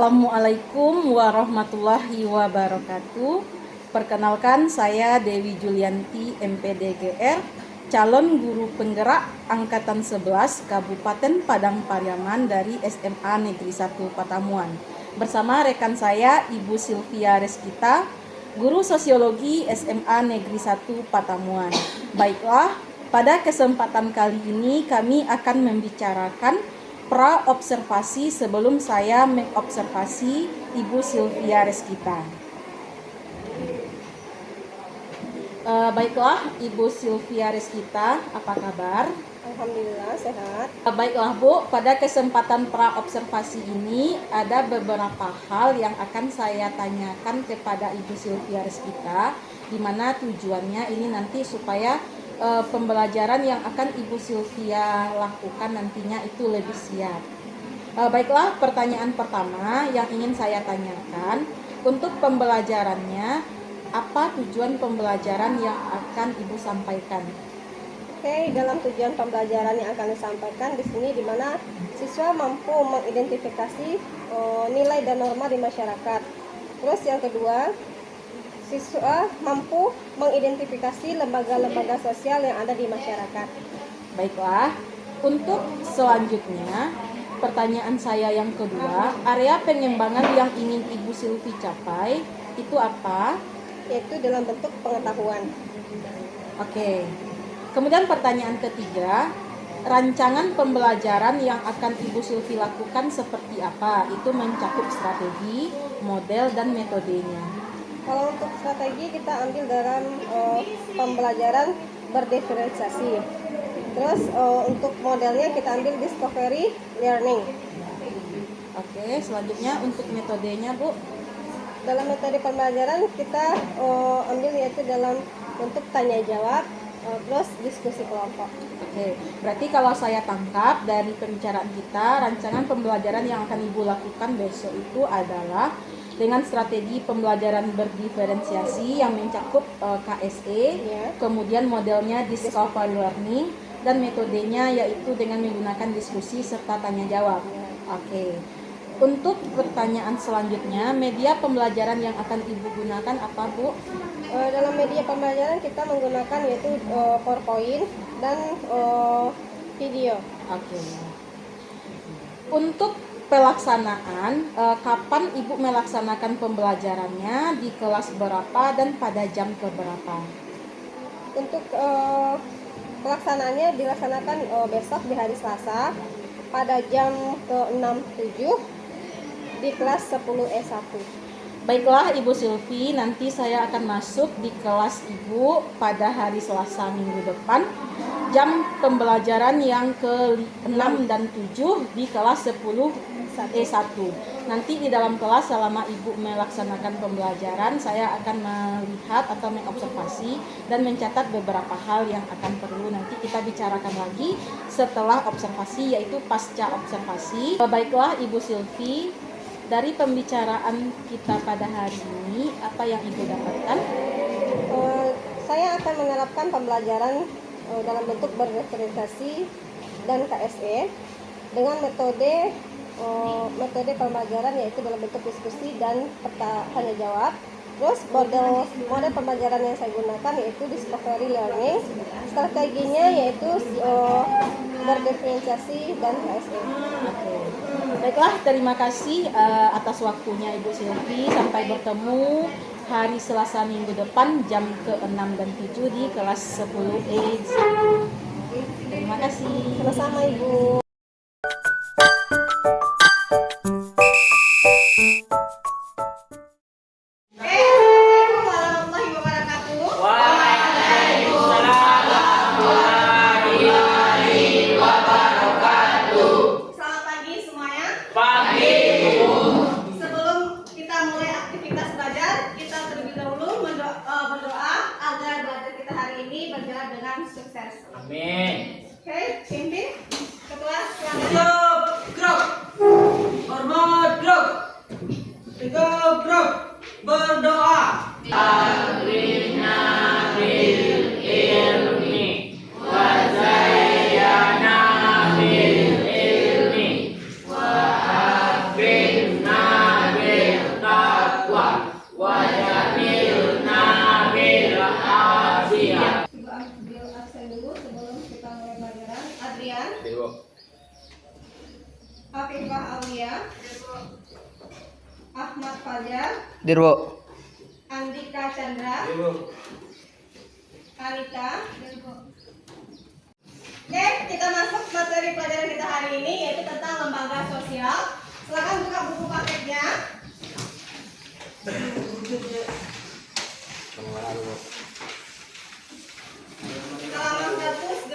Assalamualaikum warahmatullahi wabarakatuh. Perkenalkan, saya Dewi Julianti MPDGR, calon guru penggerak Angkatan 11 Kabupaten Padang Pariaman dari SMA Negeri 1 Patamuan. Bersama rekan saya Ibu Sylvia Reskita, guru sosiologi SMA Negeri 1 Patamuan. Baiklah, pada kesempatan kali ini kami akan membicarakan pra-observasi sebelum saya mengobservasi Ibu Sylvia Reskita. Baiklah, Ibu Sylvia Reskita, apa kabar? Alhamdulillah sehat. Baiklah Bu, pada kesempatan pra-observasi ini ada beberapa hal yang akan saya tanyakan kepada Ibu Sylvia Reskita, di mana tujuannya ini nanti supaya pembelajaran yang akan Ibu Sylvia lakukan nantinya itu lebih siap. Baiklah, pertanyaan pertama yang ingin saya tanyakan, untuk pembelajarannya, apa tujuan pembelajaran yang akan Ibu sampaikan? Oke, dalam tujuan pembelajaran yang akan disampaikan di sini di mana siswa mampu mengidentifikasi nilai dan norma di masyarakat. Terus yang kedua, siswa mampu mengidentifikasi lembaga-lembaga sosial yang ada di masyarakat. Baiklah, untuk selanjutnya, pertanyaan saya yang kedua, area pengembangan yang ingin Ibu Sylvie capai itu apa? Yaitu dalam bentuk pengetahuan. Oke. Kemudian pertanyaan ketiga, rancangan pembelajaran yang akan Ibu Sylvie lakukan seperti apa? Itu mencakup strategi, model, dan metodenya. Kalau untuk strategi kita ambil dalam pembelajaran berdiferensiasi. Terus untuk modelnya kita ambil discovery learning. Oke, selanjutnya untuk metodenya Bu. Dalam metode pembelajaran kita ambil yaitu dalam bentuk tanya jawab, terus diskusi kelompok. Oke, berarti kalau saya tangkap dari pembicaraan kita, rancangan pembelajaran yang akan Ibu lakukan besok itu adalah dengan strategi pembelajaran berdiferensiasi yang mencakup KSE, kemudian modelnya discovery learning, dan metodenya yaitu dengan menggunakan diskusi serta tanya jawab. Oke. Untuk pertanyaan selanjutnya, media pembelajaran yang akan Ibu gunakan apa Bu? Dalam media pembelajaran kita menggunakan yaitu PowerPoint dan video. Oke. Untuk pelaksanaan, kapan Ibu melaksanakan pembelajarannya, di kelas berapa dan pada jam keberapa? Untuk pelaksanaannya dilaksanakan besok di hari Selasa pada jam ke-6-7 di kelas 10E1. Baiklah Ibu Sylvie, nanti saya akan masuk di kelas Ibu pada hari Selasa minggu depan. Jam pembelajaran yang ke-6 dan 7 di kelas 10E1. Nanti di dalam kelas selama Ibu melaksanakan pembelajaran, saya akan melihat atau mengobservasi dan mencatat beberapa hal yang akan perlu nanti kita bicarakan lagi setelah observasi, yaitu pasca observasi. Baiklah Ibu Sylvie, dari pembicaraan kita pada hari ini, apa yang Ibu dapatkan? Saya akan menerapkan pembelajaran dalam bentuk berdiferensiasi dan KSE dengan metode pembelajaran yaitu dalam bentuk diskusi dan tanya jawab. Terus model pembelajaran yang saya gunakan yaitu discovery learning, strateginya yaitu berdiferensiasi dan KSE. Baiklah, terima kasih atas waktunya Ibu Sylvie. Sampai bertemu hari Selasa minggu depan jam ke-6 dan 7 di kelas 10E. Terima kasih. Sama-sama Ibu. Berjalan dengan sukses. Amin. Oke, pimpin ketua Grup. Hormat grup. Tiga grup. Berdoa. Akrina bil ilmi. Wazayana bil ilmi. Wa akrina Fajar, Dirwo. Andika Chandra, Kalita. Oke, kita masuk materi pelajaran kita hari ini yaitu tentang lembaga sosial. Silakan buka buku paketnya. Halaman 118.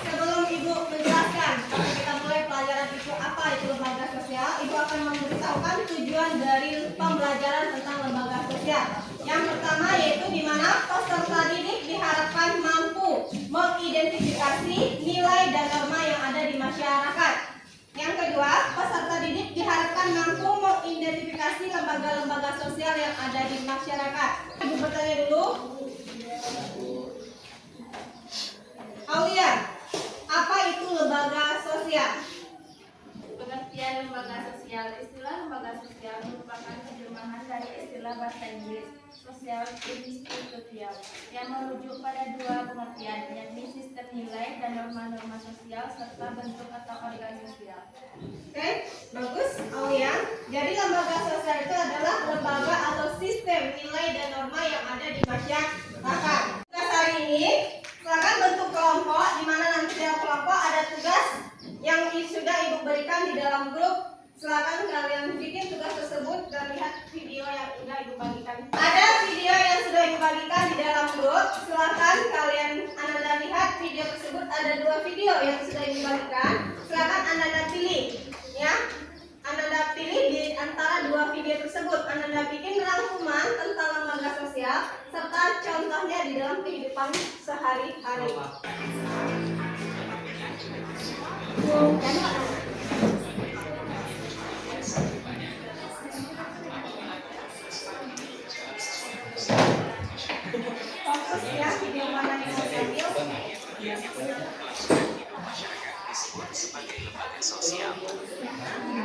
Sebelum Ibu menjelaskan, kita mulai pelajaran itu apa itu lembaga sosial, Ibu akan memberitahukan tujuan dari pembelajaran tentang lembaga sosial. Yang pertama yaitu di mana peserta didik diharapkan mampu mengidentifikasi nilai dan norma yang ada di masyarakat. Yang kedua, peserta didik diharapkan mampu mengidentifikasi lembaga-lembaga sosial yang ada di masyarakat. Ibu bertanya dulu. Aulia, apa itu lembaga sosial? Pengertian lembaga sosial. Istilah lembaga sosial merupakan terjemahan dari istilah bahasa Inggris social institutional yang merujuk pada dua pengertian, yakni sistem nilai dan norma-norma sosial serta bentuk atau organ sosial. Oke, bagus, Aulia. Jadi lembaga sosial itu adalah lembaga atau sistem nilai dan norma yang ada di masyarakat. Tugas hari ini, silakan bentuk kelompok, di mana nanti dalam kelompok ada tugas yang sudah Ibu berikan di dalam grup. Silakan kalian bikin tugas tersebut dan lihat video yang sudah Ibu bagikan. Ada video yang sudah Ibu bagikan di dalam grup. Silakan kalian Anda lihat video tersebut. Ada 2 video yang sudah Ibu bagikan. Silakan Anda pilih, ya. Anda pilih di antara 2 video tersebut. Anda bikin rangkuman tentang lembaga sosial serta contohnya di dalam kehidupan sehari-hari. Fokus ya, video mana yang mau diambil. Sebagai lembaga sosial.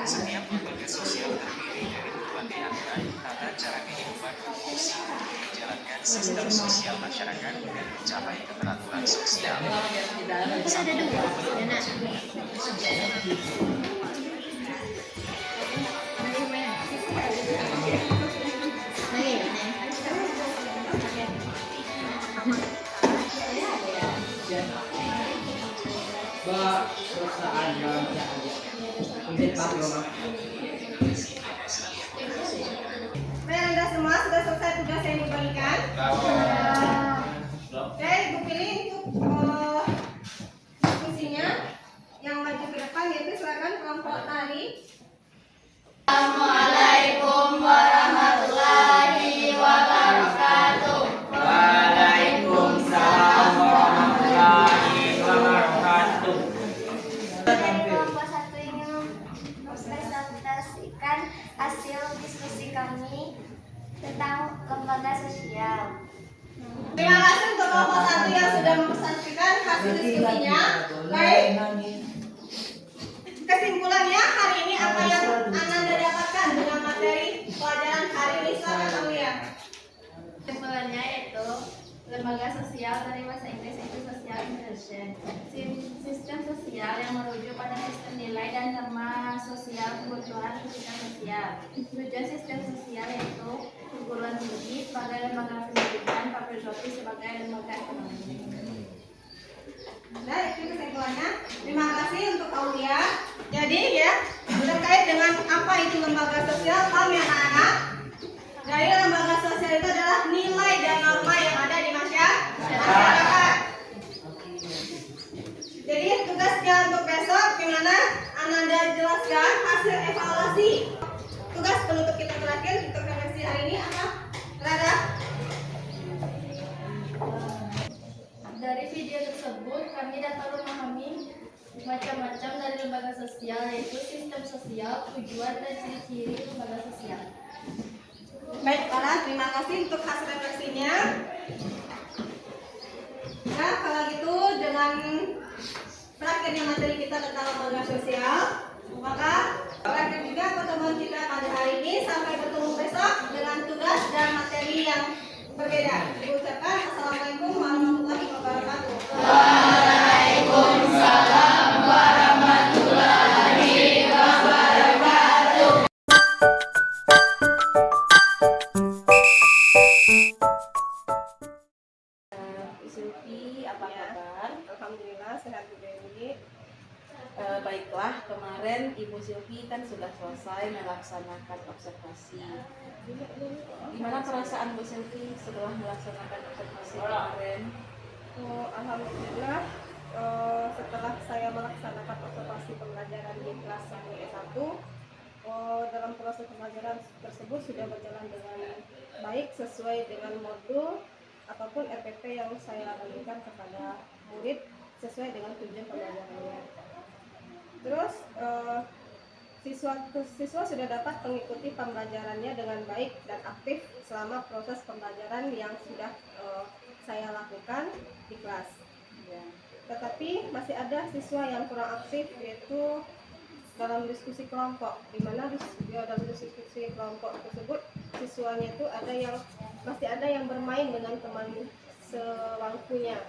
Setiap lembaga sosial terdiri dari berbagai angka, tata cara kehidupan, fungsi untuk menjalankan sistem sosial masyarakat dan mencapai keteraturan sosial. Anda semua sudah selesai tugas yang dibagikan? Oke, Ibu pilih untuk diskusinya yang maju ke depan, yaitu silakan kelompok tari. Assalamualaikum warahmatullahi wabarakatuh. Waalaikumsalam warahmatullahi wabarakatuh. Dari kelompok 1 ingin mempresentasikan hasil diskusi kami tentang lembaga sosial. Terima kasih untuk kelompok 1 yang sudah mempresentasikan hasil diskusinya. Baik. Kesimpulannya hari ini apa yang Anda dapatkan dengan materi pelajaran hari ini? Silakan Aulia. Kesimpulannya yaitu lembaga sosial dari bahasa Inggris itu social institution, sistem sosial yang merujuk pada sistem nilai dan norma sosial kebutuhan kehidupan sosial. Tujuan sistem sosial yaitu perguruan tinggi sebagai lembaga pendidikan, public service sebagai lembaga ekonomi. Nah, itu kesimpulannya. Terima kasih untuk Aulia. Jadi ya, terkait dengan apa itu lembaga sosial, paham ya anak-anak? Jadi lembaga sosial itu adalah nilai dan norma yang ada di masyarakat. Jadi tugasnya untuk besok gimana? Ananda jelaskan hasil evaluasi. Tugas penutup kita terakhir untuk refleksi hari ini apa? Rada? Dari video tersebut, kami dapat memahami macam-macam dari lembaga sosial, yaitu sistem sosial, tujuan dan ciri-ciri lembaga sosial. Baik, Para, terima kasih untuk hasil refleksinya. Nah, kalau gitu dengan berakhirnya materi kita tentang lembaga sosial, maka berakhir juga pertemuan kita pada hari ini. Sampai bertemu besok dengan tugas dan materi yang berbeda. Ibu ucapkan Assalamualaikum warahmatullahi wabarakatuh. Waalaikumsalam warahmatullahi Baiklah, kemarin Ibu Silvi kan sudah selesai melaksanakan observasi. Gimana perasaan Bu Silvi setelah melaksanakan observasi kemarin? Alhamdulillah, setelah saya melaksanakan observasi pembelajaran di kelas 1 dalam proses pembelajaran tersebut sudah berjalan dengan baik sesuai dengan modul ataupun RPP yang saya berikan kepada murid sesuai dengan tujuan pembelajarannya. Terus siswa sudah dapat mengikuti pembelajarannya dengan baik dan aktif selama proses pembelajaran yang sudah saya lakukan di kelas. Ya. Tetapi masih ada siswa yang kurang aktif, yaitu dalam diskusi kelompok, di mana dalam diskusi kelompok tersebut siswanya itu masih ada yang bermain dengan teman sebangkunya.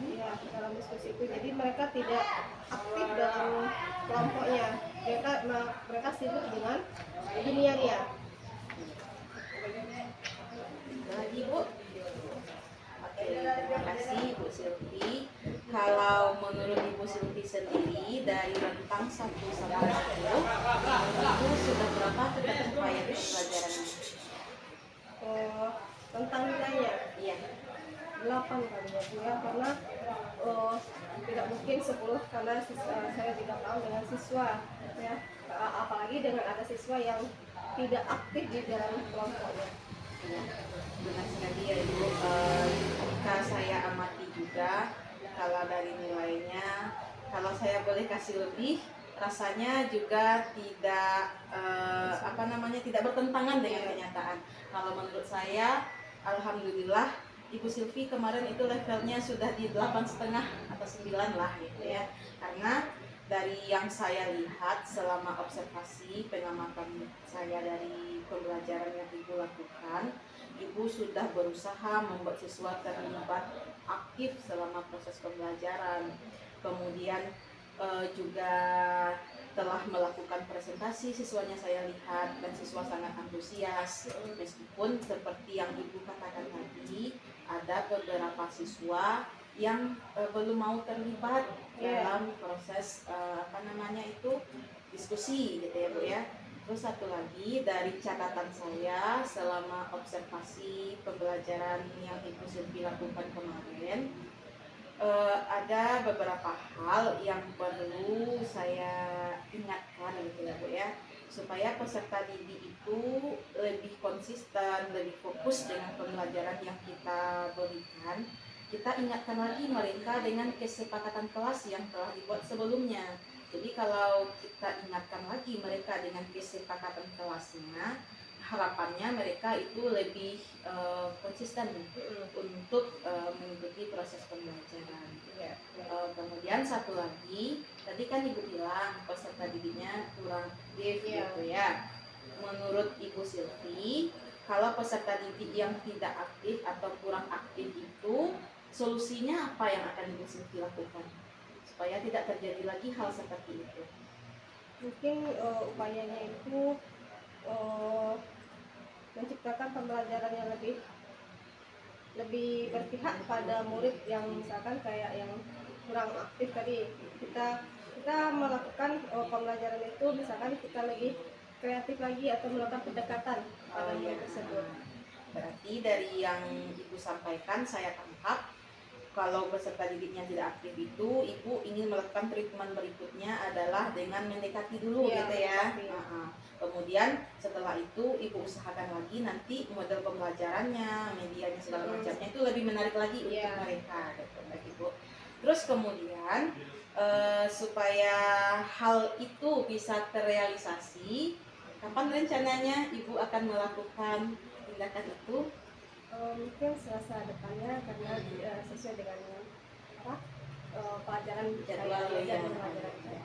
Ya, dalam diskusi itu, jadi mereka tidak aktif dalam kelompoknya, mereka sibuk dengan dunia dia. Lagi Bu. Oke, terima kasih Bu Silvi. Kalau menurut Ibu Silvi sendiri dari rentang 1 sampai 10, Ibu sudah berapa pencapaian pelajarannya? Tentang nilainya Iya. 8 kali ya, karena tidak mungkin 10 karena saya tidak paham dengan siswa ya, apalagi dengan ada siswa yang tidak aktif di dalam kelompoknya. Ya, benar sekali ya Ibu. Jika saya amati juga, kalau dari nilainya, kalau saya boleh kasih lebih, rasanya juga tidak tidak bertentangan dengan kenyataan. Kalau menurut saya, alhamdulillah Ibu Silvi kemarin itu levelnya sudah di 8,5 atau 9 lah gitu ya. Karena dari yang saya lihat selama observasi pengamatan saya dari pembelajaran yang Ibu lakukan, Ibu sudah berusaha membuat siswa terlibat aktif selama proses pembelajaran. Kemudian juga telah melakukan presentasi, siswanya saya lihat dan siswa sangat antusias, meskipun seperti yang Ibu katakan tadi, ada beberapa siswa yang belum mau terlibat dalam proses diskusi gitu ya Bu ya. Terus satu lagi dari catatan saya selama observasi pembelajaran yang Ibu Silvi lakukan kemarin, ada beberapa hal yang perlu saya ingatkan gitu ya Bu ya, supaya peserta didik itu lebih konsisten, lebih fokus dengan pembelajaran yang kita berikan. Kita ingatkan lagi mereka dengan kesepakatan kelas yang telah dibuat sebelumnya. Jadi kalau kita ingatkan lagi mereka dengan kesepakatan kelasnya, harapannya mereka itu lebih konsisten untuk mengikuti proses pembelajaran. Kemudian satu lagi, tadi kan Ibu bilang peserta didiknya kurang aktif gitu ya. Menurut Ibu Silvi, kalau peserta didik yang tidak aktif atau kurang aktif itu, solusinya apa yang akan Ibu Silvi lakukan supaya tidak terjadi lagi hal seperti itu? Mungkin upayanya itu menciptakan pembelajaran yang lebih berpihak pada murid yang misalkan kayak yang kurang aktif tadi. Kita melakukan pembelajaran itu, misalkan kita lebih kreatif lagi atau melakukan pendekatan pada murid tersebut. Berarti dari yang Ibu sampaikan saya tangkap, kalau peserta didiknya tidak aktif itu, Ibu ingin melakukan treatment berikutnya adalah dengan mendekati dulu gitu ya. Kemudian setelah itu Ibu usahakan lagi nanti model pembelajarannya, medianya segala macamnya itu lebih menarik lagi untuk mereka gitu, Ibu. Terus kemudian supaya hal itu bisa terrealisasi, kapan rencananya Ibu akan melakukan tindakan itu? Mungkin selasa depannya, karena sesuai dengan pelajaran Jadwal ya. pelajaran saya.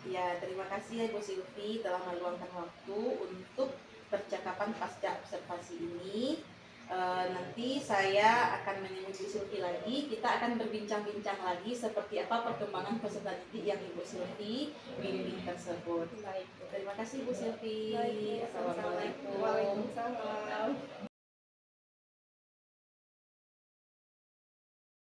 Ya, terima kasih ya Ibu Silvi telah meluangkan waktu untuk percakapan pasca observasi ini. Nanti saya akan menemui Ibu Silvi lagi. Kita akan berbincang-bincang lagi seperti apa perkembangan peserta didik yang Ibu Silvi bimbing tersebut. Baik. Terima kasih Ibu Silvi. Baik, Assalamualaikum. Waalaikumsalam.